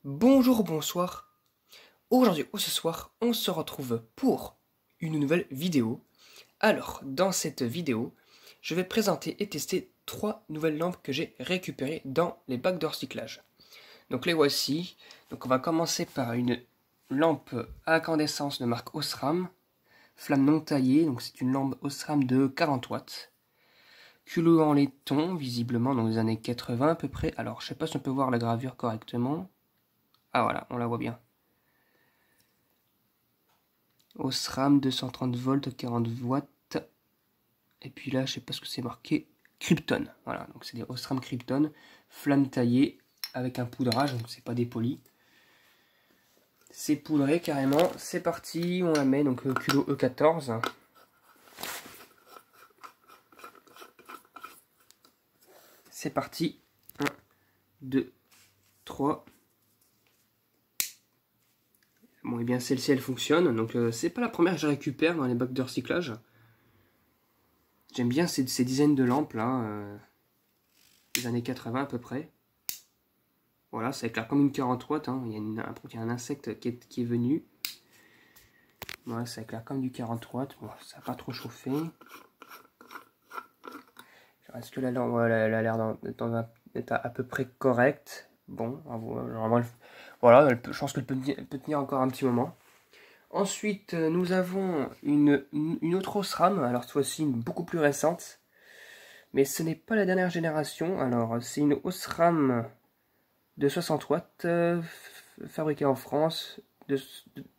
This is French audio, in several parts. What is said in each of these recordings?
Bonjour, bonsoir. Aujourd'hui ou ce soir, on se retrouve pour une nouvelle vidéo. Alors, dans cette vidéo, je vais présenter et tester 3 nouvelles lampes que j'ai récupérées dans les bacs de recyclage. Donc les voici. Donc on va commencer par une lampe à incandescence de marque Osram, flamme non taillée. Donc c'est une lampe Osram de 40 watts. Culot en laiton, visiblement dans les années 80 à peu près. Alors je sais pas si on peut voir la gravure correctement. Ah voilà, on la voit bien. Osram 230 volts, 40 watts. Et puis là, je sais pas ce que c'est marqué. Krypton. Voilà, donc c'est des Osram Krypton. Flamme taillée avec un poudrage, donc c'est pas dépoli. C'est poudré carrément. C'est parti, on la met donc culot E14. C'est parti. 1, 2, 3. Bon, et bien celle-ci elle fonctionne. Donc c'est pas la première que je récupère dans les bacs de recyclage. J'aime bien ces dizaines de lampes là. Des années 80 à peu près. Voilà, ça éclaire comme une 40 watts. Hein. Il y a un insecte qui est venu. Voilà, ça éclaire comme du 40 watts. Bon, ça n'a pas trop chauffé. Est-ce que la lampe elle a l'air d'être à peu près correcte? Bon, normalement, voilà, je pense qu'elle peut tenir encore un petit moment. Ensuite, nous avons une autre Osram. Alors, cette fois-ci, beaucoup plus récente. Mais ce n'est pas la dernière génération. Alors, c'est une Osram de 60 watts, fabriquée en France, de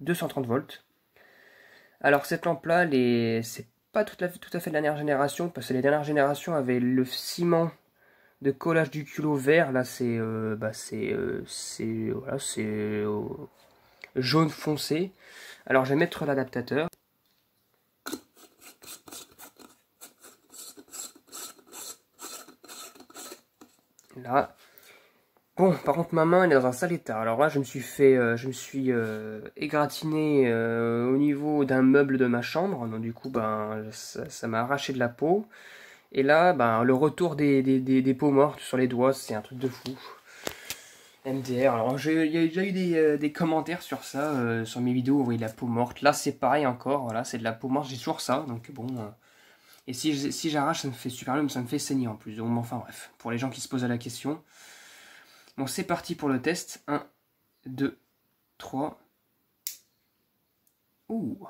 230 volts. Alors cette lampe-là, c'est pas tout à fait de la dernière génération, parce que les dernières générations avaient le ciment de collage du culot vert. Là, c'est voilà, jaune foncé. Alors je vais mettre l'adaptateur. Là. Bon, par contre, ma main elle est dans un sale état. Alors là, je me suis égratigné au niveau d'un meuble de ma chambre. Donc du coup, ben, ça m'a arraché de la peau. Et là, ben, le retour des peaux mortes sur les doigts, c'est un truc de fou. MDR. Alors, il y a déjà eu des commentaires sur ça, sur mes vidéos où vous voyez de la peau morte. Là, c'est pareil encore. Voilà, c'est de la peau morte. J'ai toujours ça. Donc bon. Et si j'arrache, ça me fait super mal, mais ça me fait saigner en plus. Donc, enfin bref, pour les gens qui se posent la question. Bon, c'est parti pour le test. 1, 2, 3. Ouh.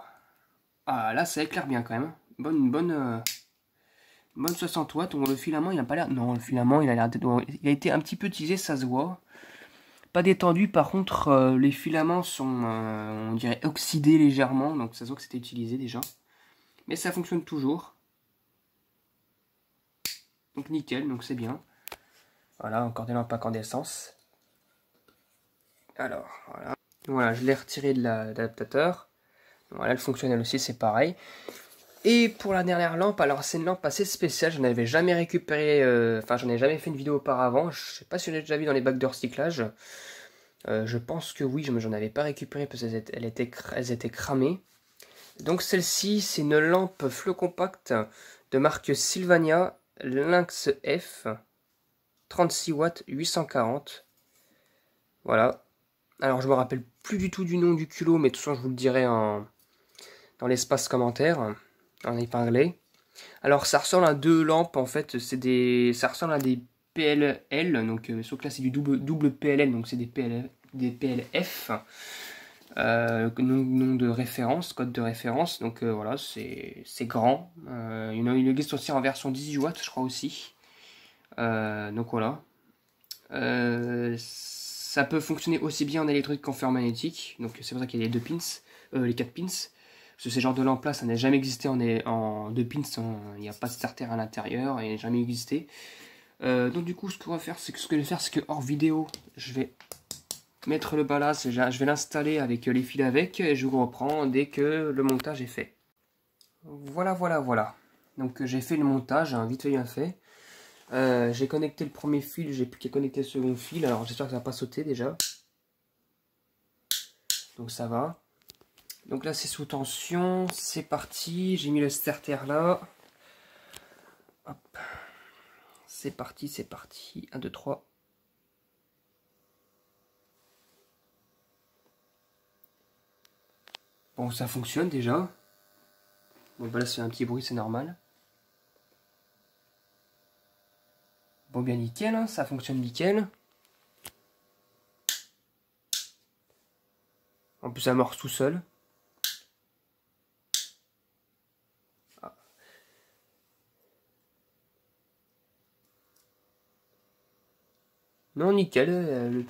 Ah, là, ça éclaire bien quand même. Bonne 60 watts. Le filament, il n'a pas l'air... Non, le filament, il a été un petit peu utilisé, ça se voit. Pas détendu, par contre, les filaments sont, on dirait, oxydés légèrement. Donc, ça se voit que c'était utilisé déjà. Mais ça fonctionne toujours. Donc, nickel, donc c'est bien. Voilà, encore des lampes à incandescence. Alors, voilà. Voilà, je l'ai retiré de l'adaptateur. Voilà, le fonctionnel aussi, c'est pareil. Et pour la dernière lampe, alors c'est une lampe assez spéciale, je n'avais jamais récupéré, enfin j'en ai jamais fait une vidéo auparavant, je sais pas si je l'ai déjà vu dans les bacs de recyclage. Je pense que oui, j'en avais pas récupéré parce qu'elles étaient cramées. Donc celle-ci, c'est une lampe flot compact de marque Sylvania Lynx F, 36 watts, 840. Voilà. Alors je me rappelle plus du tout du nom du culot, mais de toute façon je vous le dirai dans l'espace commentaire, en épinglé. Alors ça ressemble à deux lampes en fait, ça ressemble à des PLL, donc sauf que là c'est du double PLL, donc c'est des PLF, nom de référence, code de référence, donc voilà, c'est grand. Il existe aussi en version 18 watts je crois aussi. Donc voilà. Ça peut fonctionner aussi bien en électrique qu'en fer magnétique, donc c'est pour ça qu'il y a les 2 pins, les 4 pins. Parce que ces genres de lampes là, ça n'a jamais existé en 2 pins, il n'y a pas de starter à l'intérieur, et jamais existé. Donc du coup, ce que je vais faire, c'est que hors vidéo, je vais mettre le ballast, je vais l'installer avec les fils avec, et je vous reprends dès que le montage est fait. Voilà. Donc j'ai fait le montage, vite fait bien fait. J'ai connecté le premier fil, j'ai plus qu'à connecter le second fil, alors j'espère que ça va pas sauter déjà. Donc ça va. Donc là c'est sous tension, c'est parti, j'ai mis le starter là. Hop. C'est parti, 1, 2, 3. Bon, ça fonctionne déjà. Bon, bah là, c'est un petit bruit, c'est normal. Bon, bien nickel, hein, ça fonctionne nickel. En plus, ça amorce tout seul. Ah. Non, nickel,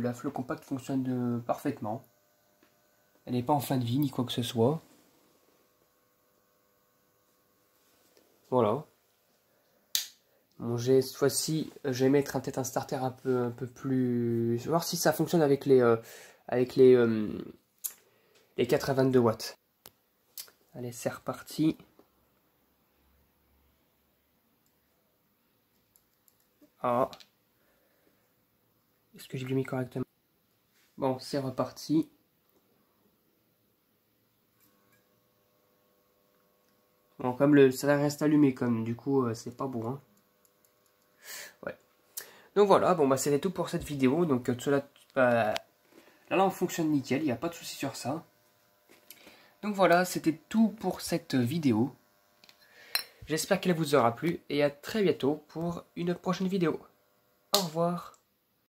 la flotte compacte fonctionne parfaitement. Elle n'est pas en fin de vie, ni quoi que ce soit. Voilà. Bon, cette fois-ci, je vais mettre peut-être un starter un peu plus... Je vais voir si ça fonctionne avec les 82 watts. Allez, c'est reparti. Ah. Est-ce que j'ai bien mis correctement? Bon, c'est reparti. Bon, comme ça reste allumé, comme du coup, c'est pas beau, hein. Ouais. Donc voilà, bon, bah, c'était tout pour cette vidéo. Donc, la lampe fonctionne nickel, il n'y a pas de souci sur ça. Donc voilà, c'était tout pour cette vidéo. J'espère qu'elle vous aura plu et à très bientôt pour une prochaine vidéo. Au revoir.